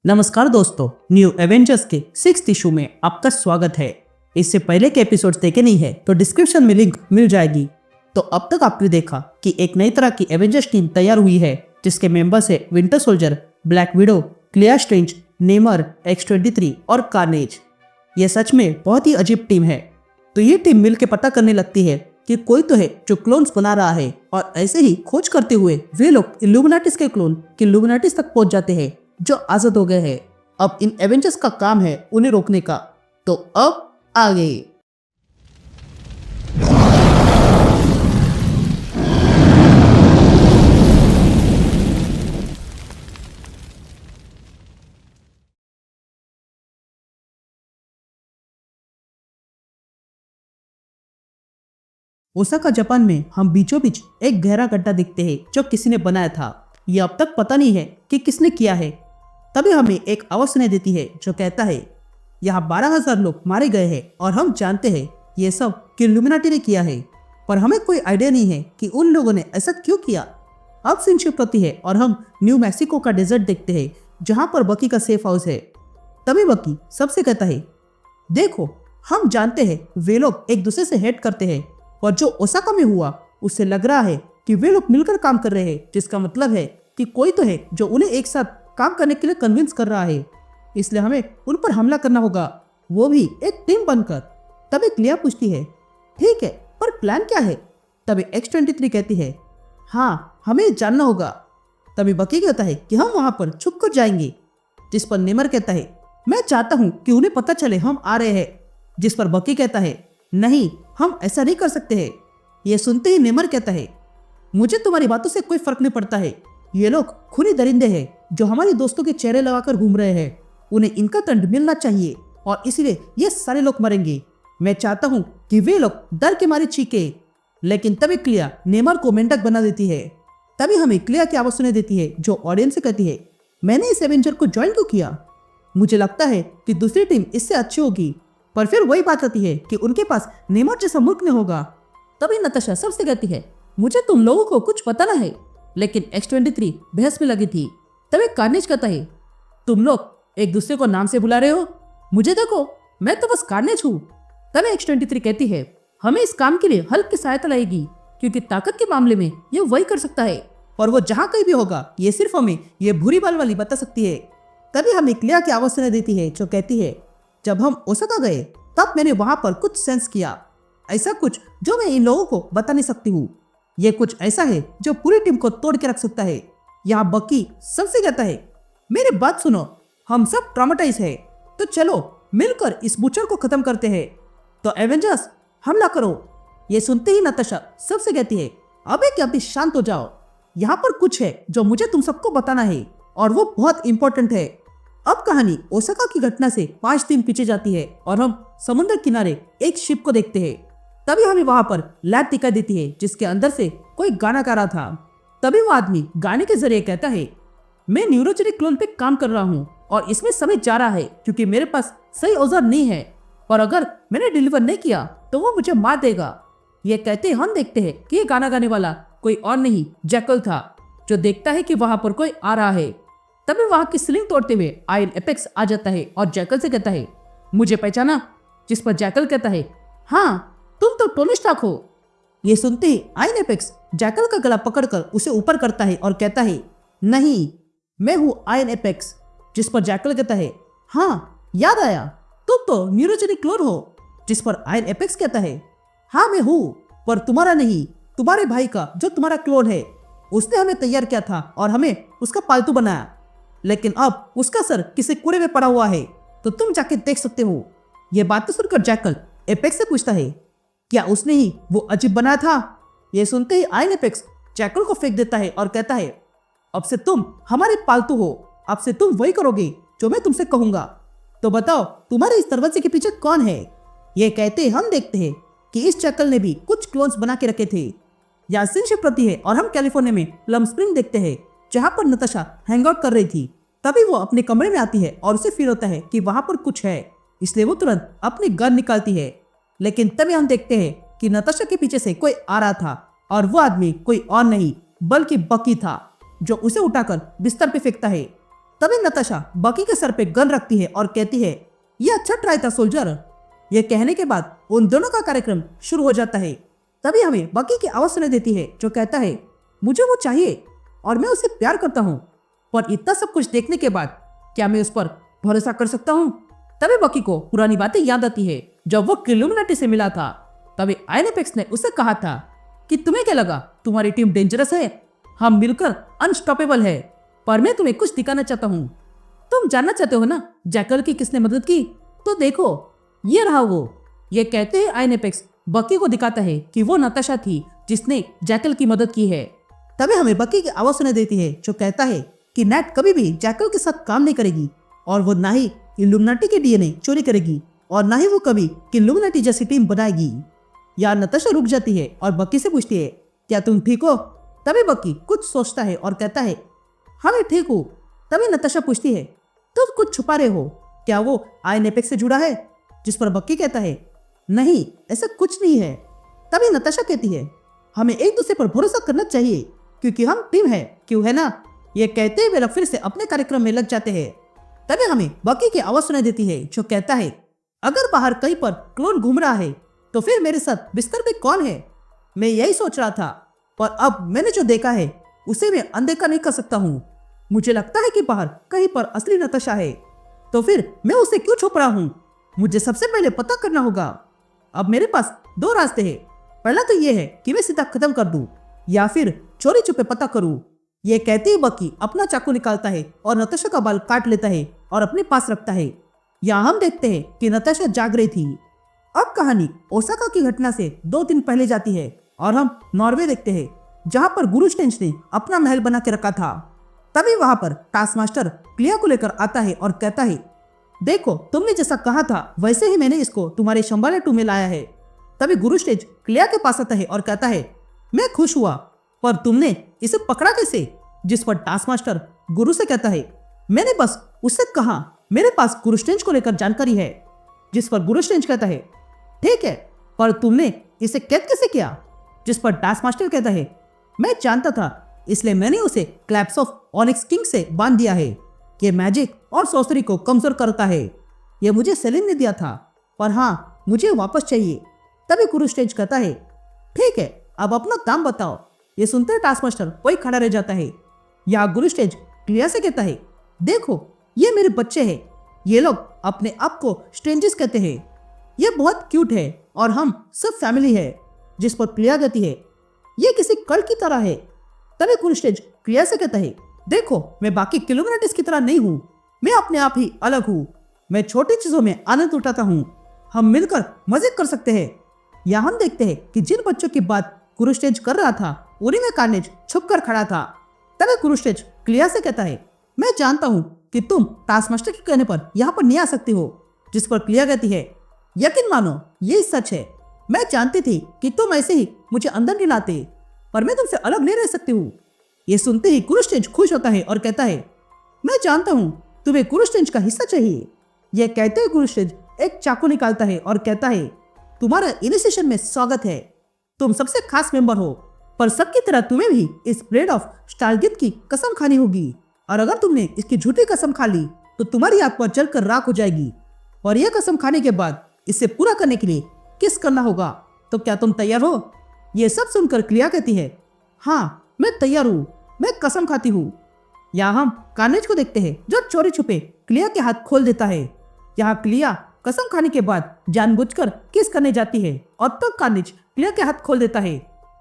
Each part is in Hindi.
नमस्कार दोस्तों, न्यू एवेंजर्स के 6th इशू में आपका स्वागत है। इससे पहले के एपिसोड्स देखे नहीं है तो डिस्क्रिप्शन में लिंक मिल जाएगी। तो अब तक आपने देखा कि एक नई तरह की एवेंजर्स टीम तैयार हुई है जिसके मेंबर्स है winter soldier, black window, clear strange, Neymar, X-23 और कार्नेज। ये सच में बहुत ही अजीब टीम है। तो ये टीम मिलकर पता करने लगती है कि कोई तो है जो क्लोन्स बना रहा है, और ऐसे ही खोज करते हुए वे लोग इल्यूमिनाटिस के क्लोन के इल्यूमिनाटिस तक पहुंच जाते हैं जो आजाद हो गए हैं। अब इन एवेंजर्स का काम है उन्हें रोकने का। तो अब आगे ओसाका जापान में हम बीचों बीच एक गहरा गड्ढा देखते हैं जो किसी ने बनाया था। ये अब तक पता नहीं है कि किसने किया है। तभी हमें एक आवाज सुनाई देती है जो कहता है यहाँ 12,000 लोग मारे गए हैं और हम जानते हैं ये सब कि इल्यूमिनाटी ने किया है, पर हमें कोई आइडिया नहीं है कि उन लोगों ने ऐसा क्यों किया। अब सीन शिफ्ट होती है और हम न्यू मैक्सिको का डेजर्ट देखते हैं जहाँ पर बकी का सेफ हाउस है। तभी बकी सबसे कहता है देखो, हम जानते हैं वे लोग एक दूसरे से हेट करते हैं, और जो ओसाका में हुआ उससे लग रहा है कि वे लोग मिलकर काम कर रहे हैं, जिसका मतलब है कि कोई तो है जो उन्हें एक साथ काम करने के लिए कन्विंस कर रहा है। इसलिए हमें उन पर हमला करना होगा, वो भी एक टीम बनकर। तभी क्लियर पूछती है ठीक है, पर प्लान क्या है? तभी X-23 कहती है हाँ, हमें जानना होगा। तभी बकी कहता है कि हम वहां पर छुप कर जाएंगे, जिस पर नेमर कहता है मैं चाहता हूं कि उन्हें पता चले हम आ रहे हैं, जिस पर बकी कहता है नहीं, हम ऐसा नहीं कर सकते हैं। ये सुनते ही नेमर कहता है मुझे तुम्हारी बातों से कोई फर्क नहीं पड़ता है। ये लोग खूनी दरिंदे हैं जो हमारे दोस्तों के चेहरे लगाकर घूम रहे हैं। उन्हें इनका दंड मिलना चाहिए और इसीलिए ये सारे लोग मरेंगे। मैं चाहता हूँ कि वे लोग डर के मारे चीखे। लेकिन तभी क्लिया नेमर को मेंढक बना देती है। तभी हमें क्लिया की आवाज सुनाई देती है जो ऑडियंस से कहती है मैंने इस एवेंजर को ज्वाइन क्यों किया? मुझे लगता है कि दूसरी टीम इससे अच्छी होगी। पर फिर वही बात आती है कि उनके पास नेमर जैसा मुल्क नहीं होगा। तभी नताशा सबसे कहती है मुझे तुम लोगों को कुछ पता ना है। लेकिन X-23 बहस में लगी थी। तभी कार्नेज कहता है तुम लोग एक दूसरे को नाम से बुला रहे हो, मुझे देखो, मैं तो बस कार्नेज हूँ। तभी X-23 कहती है हमें इस काम के लिए हल्क की सहायता लगेगी, क्योंकि ताकत के मामले में ये वही कर सकता है, और वो जहाँ कहीं भी होगा ये सिर्फ हमें ये बुरी बाल वाली बता सकती है। तभी हमें क्लिया की आवाज सुनाई देती है जो कहती है जब हम ओसाका गए तब मैंने वहां पर कुछ सेंस किया, ऐसा कुछ जो मैं इन लोगों को बता नहीं सकती हूँ। ये कुछ ऐसा है जो पूरी टीम को तोड़ के रख सकता है। यहाँ बकी सबसे कहता है मेरी बात सुनो, हम सब ट्रॉमेटाइज है, तो चलो मिलकर इस बुचर को खत्म करते हैं। तो एवेंजर्स हमला करो। ये सुनते ही नताशा सबसे कहती है अबे क्या, अभी शांत हो जाओ, यहाँ पर कुछ है जो मुझे तुम सबको बताना है और वो बहुत इंपॉर्टेंट है। अब कहानी ओसाका की घटना से 5 दिन पीछे जाती है और हम समुद्र किनारे एक शिप को देखते हैं। तभी हमें वहां पर लैब दिखाई देती है जिसके अंदर से कोई गाना गा रहा था। तभी वो आदमी गाने के जरिए कहता है मैं न्यूरोजेनिक क्लोन पे काम कर रहा हूँ और इसमें समय जा रहा है क्योंकि मेरे पास सही औजार नहीं है, और अगर मैंने डिलीवर नहीं किया तो वो मुझे मार देगा। ये कहते हम देखते हैं कि ये गाना गाने वाला कोई और नहीं जैकल था, जो देखता है कि वहां पर कोई आ रहा है। तभी वहां की सीलिंग तोड़ते हुए आयरन एपेक्स आ जाता है और जैकल से कहता है मुझे पहचाना? जिस पर जैकल कहता है हाँ, तुम तो टोनी स्टार्क हो। ये सुनते ही आयरन एपेक्स जैकल का गला पकड़कर उसे ऊपर करता है और कहता है नहीं, मैं हूँ आयरन एपेक्स। जिस पर जैकल कहता है हाँ, याद आया, तुम तो न्यूरोजेनिक क्लोन हो। जिस पर आयरन एपेक्स कहता है हाँ मैं हूँ, पर तुम्हारा नहीं, तुम्हारे भाई का जो तुम्हारा क्लोन है, उसने हमें तैयार किया था और हमें उसका पालतू बनाया, लेकिन अब उसका सर किसी कूड़े में पड़ा हुआ है, तो तुम जाके देख सकते हो। ये बातें सुनकर जैकल एपेक्स से पूछता है क्या उसने ही वो अजीब बनाया था? ये सुनते ही आयरन एपेक्स जैकल को फेंक देता है और कहता है अब से तुम हमारे पालतू हो, अब से तुम वही करोगे जो मैं तुमसे कहूंगा। तो बताओ तुम्हारे इस दरवाजे के पीछे कौन है? ये कहते हम देखते हैं कि इस जैकल ने भी कुछ क्लोन्स बना के रखे थे। यहाँ सीन शिफ्ट होती है और हम कैलिफोर्निया में प्लम स्प्रिंग देखते हैं जहाँ पर नताशा हैंग आउट कर रही थी। तभी वो अपने कमरे में आती है और उसे फील होता है कि वहां पर कुछ है, इसलिए वो तुरंत अपनी गन निकालती है। लेकिन तभी हम देखते हैं कि नताशा के पीछे से कोई आ रहा था, और वो आदमी कोई और नहीं बल्कि बकी था, जो उसे उठाकर बिस्तर पे फेंकता है। तभी नताशा बकी के सर पे गन रखती है और कहती है, ये अच्छा ट्राई था सोल्जर। ये कहने के बाद उन दोनों का कार्यक्रम शुरू हो जाता है। तभी हमें बकी की आवाज सुनाई देती है जो कहता है, मुझे वो चाहिए और मैं उसे प्यार करता हूँ, पर इतना सब कुछ देखने के बाद क्या मैं उस पर भरोसा कर सकता हूँ? तभी बकी को पुरानी बातें याद आती है जब वो इल्यूमिनाटी से मिला था। तभी आयनेपेक्स ने उसे कहा था कि तुम्हें क्या लगा तुम्हारी टीम डेंजरस है, हम मिलकर अनस्टॉपेबल है। पर मैं तुम्हें कुछ दिखाना चाहता हूँ। तुम जानना चाहते हो ना जैकल की किसने मदद की? तो देखो, ये रहा वो। ये कहते हैं आयनेपेक्स बकी को दिखाता है कि वो नताशा थी जिसने जैकल की मदद की है। तभी हमें बकी की आवाज सुनाई देती है जो कहता है कि नैट कभी भी जैकल के साथ काम नहीं करेगी और वो ना ही इल्यूमिनाटी के डीएनए चोरी करेगी और ना ही वो कभी इल्यूमिनाटी जैसी टीम बनाएगी। यार नताशा रुक जाती है और बकी से पूछती है, क्या तुम ठीक हो? तभी बकी कुछ सोचता है और कहता है, हाँ मैं ठीक हूँ। तभी नताशा पूछती है, तुम कुछ छुपा रहे हो, क्या वो आयनेपेक्स से जुड़ा है? जिस पर बकी कहता है, नहीं ऐसा कुछ नहीं है। तभी नताशा कहती है, हमें एक दूसरे पर भरोसा करना चाहिए क्योंकि हम टीम है, क्यों है ना? ये कहते हुए फिर से अपने कार्यक्रम में लग जाते हैं। तभी हमें बकी की आवाज सुनाई देती है जो कहता है, अगर बाहर कहीं पर क्लोन घूम रहा है तो फिर मेरे साथ बिस्तर पे कौन है? मैं यही सोच रहा था, पर अब मैंने जो देखा है उसे मैं अनदेखा नहीं कर सकता हूँ। मुझे लगता है कि बाहर कहीं पर असली नताशा है, तो फिर मैं उसे क्यों छुप रहा हूँ? मुझे सबसे पहले पता करना होगा। अब मेरे पास दो रास्ते हैं। पहला तो ये है कि मैं सीधा खत्म कर दूं या फिर चोरी छुपे पता करूं। ये कहते ही बकी अपना चाकू निकालता है और नताशा का बाल काट लेता है और अपने पास रखता है। यहाँ हम देखते हैं कि नताशा जाग रही थी। अब कहानी ओसाका की घटना से 2 दिन पहले जाती है और हम नॉर्वे देखते हैं जहाँ पर गुरु स्टेंज ने अपना महल बना के रखा था। तभी वहां पर टास्कमास्टर क्लिया को लेकर आता है और कहता है, देखो तुमने जैसा कहा था वैसे ही मैंने इसको तुम्हारे शंबाले 2 में लाया है। तभी गुरु स्टेंज क्लिया के पास आता है और कहता है, मैं खुश हुआ, पर तुमने इसे पकड़ा कैसे? जिस पर टास्कमास्टर गुरु से कहता है, मैंने बस उससे कहा मेरे पास गुरु स्टेंज को लेकर जानकारी है। जिस पर गुरु स्टेंज कहता है, ठीक है, पर तुमने इसे कैद कैसे किया? जिस पर टास्कमास्टर कहता है, मैं जानता था इसलिए मैंने उसे क्लैप्स ऑफ ऑनिक्स किंग से बांध दिया है। ये मैजिक और सॉर्सरी को कमजोर करता है। ये मुझे सेलिन ने दिया था, पर हाँ मुझे वापस चाहिए। तभी गुरु स्टेंज कहता है, ठीक है, अब अपना दाम बताओ। ये सुनते ही टास्कमास्टर वही खड़ा रह जाता है। या गुरु स्टेंज क्लिया से कहता है, देखो ये मेरे बच्चे हैं, ये लोग अपने आप को स्ट्रेंजर्स कहते हैं, ये बहुत क्यूट है और हम सब फैमिली है। जिस पर क्लिया कहती है, ये किसी कल की तरह है। तभी गुरु स्टेंज क्लिया से कहता है, देखो मैं बाकी इल्यूमिनाटीज की तरह नहीं हूँ, मैं अपने आप ही अलग हूँ। मैं छोटी चीजों में आनंद उठाता हूँ, हम मिलकर मजे कर सकते हैं। यहाँ हम देखते हैं कि जिन बच्चों की बात गुरु स्टेंज कर रहा था उन्हीं में कार्नेज छुप कर खड़ा था। तभी गुरु स्टेंज क्लिया से कहता है, मैं जानता हूँ कि तुम टास्कमास्टर के कहने पर यहाँ पर नहीं आ सकती हो। जिस पर क्लिया कहती है, यकीन मानो ये सच है, मैं जानती थी कि तुम ऐसे ही मुझे अंदर नहीं लाते, पर मैं तुमसे अलग नहीं रह सकती हूँ। ये सुनते ही गुरु स्टेंज खुश होता है और कहता है, मैं जानता हूँ तुम्हें गुरु स्टेंज का हिस्सा चाहिए। यह कहते हुए गुरु स्टेंज एक चाकू निकालता है और कहता है, तुम्हारा इनिशिएशन में स्वागत है, तुम सबसे खास मेंबर हो, पर सबकी तरह तुम्हें भी इस ब्रेड ऑफ स्टारगित की कसम खानी होगी, और अगर तुमने इसकी झूठी कसम खा ली तो तुम्हारी आत्मा जलकर राख हो जाएगी। और यह कसम खाने के बाद इसे पूरा करने के लिए किस करना होगा, तो क्या तुम तैयार हो? ये सब सुनकर क्लिया कहती है, हाँ मैं तैयार हूँ, मैं कसम खाती हूँ। यहाँ हम कार्नेज को देखते हैं जो चोरी छुपे क्लिया के हाथ खोल देता है। यहाँ क्लिया कसम खाने के बाद जानबूझकर किस करने जाती है और तब कार्नेज क्लिया के हाथ खोल देता है।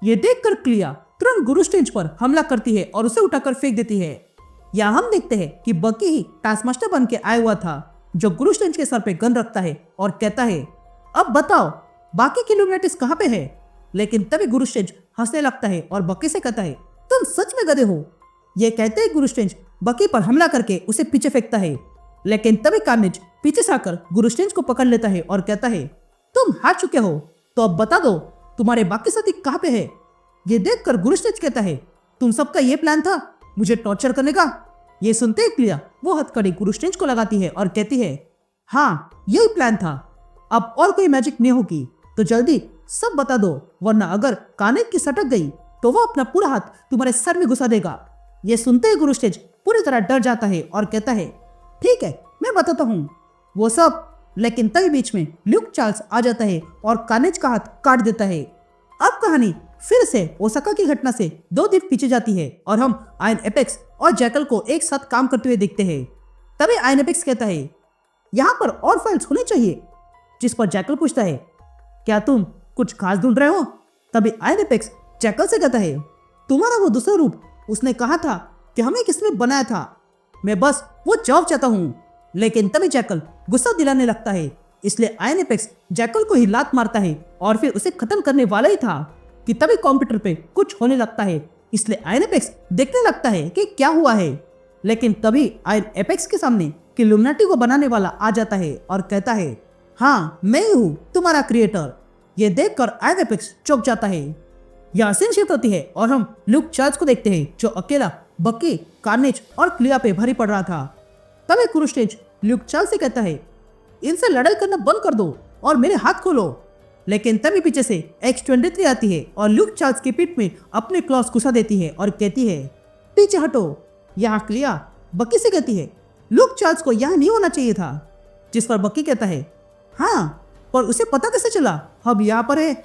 ये देखकर क्लिया तुरंत गुरु स्टेंज पर हमला करती है और उसे उठाकर फेंक देती है। यहाँ हम देखते हैं कि बकी ही टास्कमास्टर बन के आया हुआ था जो गुरु स्टेंज के सर पे गन रखता है और कहता है, अब बताओ बाकी की इल्यूमिनाटीज कहाँ पे है? लेकिन तभी गुरु स्टेंज हंसने लगता है और बकी से कहता है, तुम सच में गधे हो। ये कहते ही गुरु स्टेंज बकी पर हमला करके उसे पीछे फेंकता है, लेकिन तभी कार्नेज पीछे से आकर गुरु स्टेंज को पकड़ लेता है और कहता है, तुम हार चुके हो, तो अब बता दो तुम्हारे बाकी साथी कहाँ पे है? ये देखकर गुरु स्टेंज कहता है, तुम सबका ये प्लान था मुझे टॉर्चर करने का? ये सुनते ही क्लिया वो हथकड़ी गुरु स्टेंज को लगाती है और कहती है, हाँ यही प्लान था, अब और कोई मैजिक नहीं होगी तो जल्दी सब बता दो, वरना अगर कार्नेज की सटक गई तो वो अपना पूरा हाथ तुम्हारे सर में घुसा देगा। ये सुनते ही गुरु स्टेंज पूरी तरह डर जाता है और कहता है ठीक है मैं बताता हूँ वो सब। लेकिन तभी बीच में ल्यूक चार्ल्स आ जाता है और कार्नेज का हाथ काट देता है। अब कहानी फिर से ओसाका की घटना से 2 दिन पीछे जाती है और हम आयन एपेक्स और जैकल को एक साथ काम करते हुए देखते हैं। तभी आयन एपेक्स कहता है यहाँ पर और फाइल्स होनी चाहिए, जिस पर जैकल पूछता है क्या तुम कुछ खास ढूंढ रहे हो। तभी आयन एपेक्स जैकल से कहता है तुम्हारा वो दूसरा रूप, उसने कहा था कि हमें किसने बनाया था, मैं बस वो जवाब चाहता हूँ। लेकिन तभी जैकल गुस्सा दिलाने लगता है, इसलिए आयन एपेक्स जैकल को ही लात मारता है और फिर उसे खत्म करने वाला ही था कि तभी कंप्यूटर पे कुछ होने लगता है। इसलिए आयन एपेक्स देखने लगता है कि क्या हुआ है। लेकिन तभी आयन एपेक्स के सामने कि इल्यूमिनाटी को बनाने वाला आ जाता है और कहता है हाँ मैं ही हूँ तुम्हारा क्रिएटर। ये देखकर आयन एपेक्स चौंक जाता है। यहाँ सीन शिफ्ट होती है और हम ल्यूक चार्ल्स को देखते हैं जो अकेला बकी, कार्नेज और क्लिया पे भारी पड़ रहा था। तभी क्रूस्टेज ल्यूक चार्ल्स से कहता है इनसे लड़ाई करना बंद कर दो और मेरे हाथ खोलो। लेकिन तभी पीछे से X-23 आती है और ल्यूक चार्ल्स की पीठ में अपने क्लॉस घुसा देती है और कहती है पीछे हटो। यहाँ क्लिया बकी से कहती है ल्यूक चार्ल्स को यहाँ नहीं होना चाहिए था, जिस पर बकी कहता है हाँ पर उसे पता कैसे चला हम यहाँ पर है।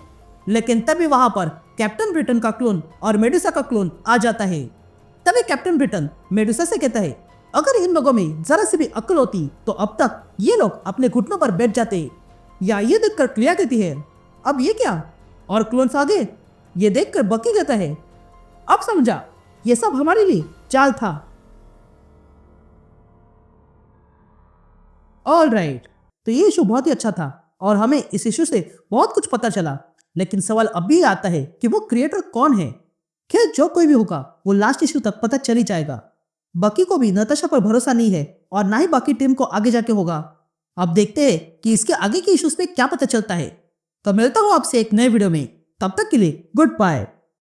लेकिन तभी वहां पर कैप्टन ब्रिटेन का क्लोन और मेडुसा का क्लोन आ जाता है। तभी कैप्टन ब्रिटेन मेडुसा से कहता है अगर इन लोगों में जरा सी भी अक्ल होती तो अब तक ये लोग अपने घुटनों पर बैठ जाते। या ये देखकर क्लिया कहती है अब ये क्या, और क्लोन्स आ गए। ये देखकर बकी कहता है अब समझा, ये सब हमारे लिए चाल था। ऑलराइट, तो ये इशू बहुत ही अच्छा था और हमें इस इशू से बहुत कुछ पता चला। लेकिन सवाल अब भी आता है कि वो क्रिएटर कौन है। खैर जो कोई भी होगा वो लास्ट इशू तक पता चल ही जाएगा। बकी को भी नताशा पर भरोसा नहीं है और ना ही बाकी टीम को आगे जाके होगा। अब देखते हैं कि इसके आगे के इश्यूज पे क्या पता चलता है। तो मिलता हूँ आपसे एक नए वीडियो में, तब तक के लिए गुड बाय।